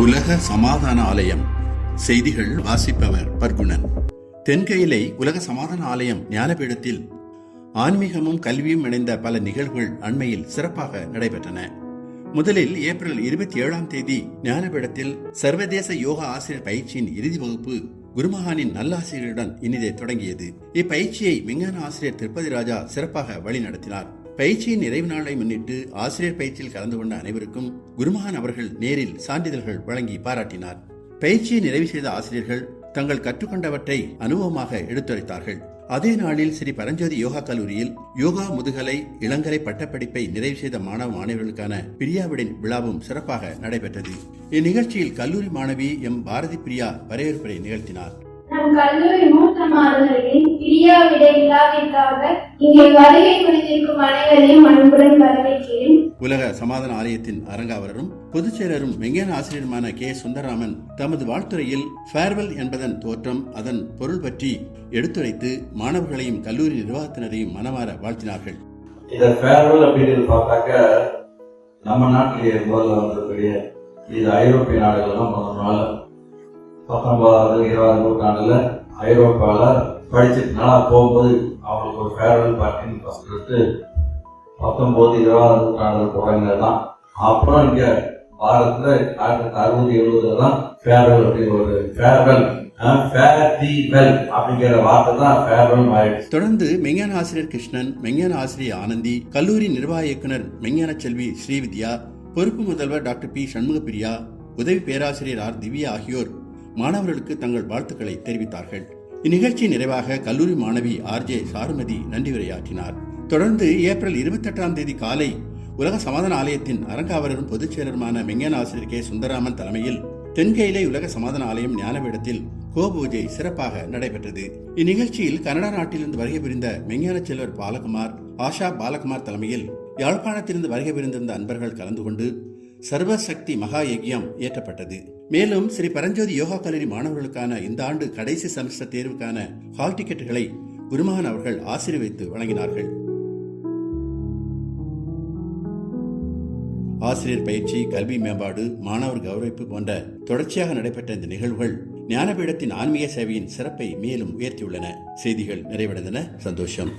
உலக சமாதான ஆலயம் செய்திகள் வாசிப்பவர் பர்குணன். தென்கையிலை உலக சமாதான ஆலயம் ஞானபீடத்தில் ஆன்மீகமும் கல்வியும் இணைந்த பல நிகழ்வுகள் அண்மையில் சிறப்பாக நடைபெற்றன. முதலில் ஏப்ரல் 27 ஞானபீடத்தில் சர்வதேச யோகா ஆசிரியர் பயிற்சியின் இறுதி வகுப்பு குருமகானின் நல்லாசிரியருடன் இனிதே தொடங்கியது. இப்பயிற்சியை விஞ்ஞான ஆசிரியர் திருப்பதி ராஜா சிறப்பாக வழி நடத்தினார். பயிற்சியின் நிறைவு நாளை முன்னிட்டு ஆசிரியர் பயிற்சியில் கலந்து கொண்ட அனைவருக்கும் குருமகான் அவர்கள் நேரில் சான்றிதழ்கள் வழங்கி பாராட்டினார். பயிற்சியை நிறைவு செய்த ஆசிரியர்கள் தங்கள் கற்றுக்கொண்டவற்றை அனுபவமாக எடுத்துரைத்தார்கள். அதே நாளில் ஸ்ரீ பரஞ்சோதி யோகா கல்லூரியில் யோகா முதுகலை இளங்கலை பட்டப்படிப்பை நிறைவு செய்த மாணவ மாணவர்களுக்கான பிரியாவிடன் விழாவும் சிறப்பாக நடைபெற்றது. இந்நிகழ்ச்சியில் கல்லூரி மாணவி எம் பாரதி பிரியா வரவேற்புரை நிகழ்த்தினார். நம் கல்லூரி மூத்த மாணவர்களின் பிரியாவிட விழாவிற்காக இங்கே வருகை புரிந்திருக்கும் அனைவரையும் அன்புடன் வரவேற்கிறேன். உலக சமாதான ஆலயத்தின் அரங்காவலரும் பொதுச்செயலரும் விஞ்ஞான ஆசிரியருமான கே சுந்தரராமன் தமது வாழ்த்துறையில் ஃபேர்வெல் என்பதன் தோற்றம், அதன் பொருள் பற்றி எடுத்துரைத்து மாணவர்களையும் கல்லூரி நிர்வாகத்தினரையும் மனமாற வாழ்த்தினார்கள். இதை ஃபேர்வெல் அப்படின்னு பார்த்தாக்க நம்ம நாட்டிலேயே முதல்ல வந்திருக்கிற இது ஐரோப்பிய நாடுகள் தான் முதல் நாள் 19வது 20வது நூற்றாண்டுல ஐரோப்பால படிச்சுட்டு நல்லா போகும்போது அவங்களுக்கு ஒரு ஃபேர்வெல் பார்ட்டின்னு ஃபர்ஸ்ட் எடுத்து 19 20வது நூற்றாண்டுல தொடங்கினது தான். அப்புறம் இங்க பாரதத்துல 1960 70 தான் ஃபேர்வெல் அப்படின்னு ஒரு ஃபேர்வெல் அப்படிங்கிற வார்த்தை தான் ஃபேர்வெல் ஆயிடுச்சு. தொடர்ந்து மெஞ்ஞான ஆசிரியர் கிருஷ்ணன், மெஞ்ஞான ஆசிரியர் ஆனந்தி, கல்லூரி நிர்வாக இயக்குனர் மெஞ்ஞான செல்வி ஸ்ரீவித்யா, பொறுப்பு முதல்வர் டாக்டர் பி சண்முகப்பிரியா, உதவி பேராசிரியர் ஆர் திவ்யா ஆகியோர் மாணவர்களுக்கு தங்கள் வாழ்த்துக்களை தெரிவித்தார்கள். இந்நிகழ்ச்சி நிறைவாக கல்லூரி மாணவி ஆர்ஜே சாருமதி நன்றி உரையாற்றினார். தொடர்ந்து ஏப்ரல் 28 காலை உலக சமாதான ஆலயத்தின் அரங்காவலரும் பொதுச் செயலருமான விஞ்ஞான ஆசிரியர் கே சுந்தரராமன் தலைமையில் தென்கையிலை உலக சமாதான ஆலயம் ஞானபீடத்தில் கோபூஜை சிறப்பாக நடைபெற்றது. இந்நிகழ்ச்சியில் கனடா நாட்டிலிருந்து வருகை புரிந்த விஞ்ஞான செல்வர் பாலகுமார், ஆஷா பாலகுமார் தலைமையில் யாழ்ப்பாணத்திலிருந்து வருகை புரிந்திருந்த அன்பர்கள் கலந்து கொண்டு சர்வசக்தி மகா யஜ்யம் ஏற்றப்பட்டது. மேலும் ஸ்ரீ பரஞ்சோதி யோகா கல்லூரி மாணவர்களுக்கான இந்த ஆண்டு கடைசி செமஸ்டர் தேர்வுக்கான ஹால் டிக்கெட்டுகளை குருமகான் அவர்கள் ஆசீர்வதித்து வழங்கினார்கள். ஆசிரியர் பயிற்சி, கல்வி மேம்பாடு, மாணவர் கௌரவிப்பு போன்ற தொடர்ச்சியாக நடைபெற்ற இந்த நிகழ்வுகள் ஞானபீடத்தின் ஆன்மீக சேவையின் சிறப்பை மேலும் உயர்த்தியுள்ளன. செய்திகள் நிறைவடைந்தன. சந்தோஷம்.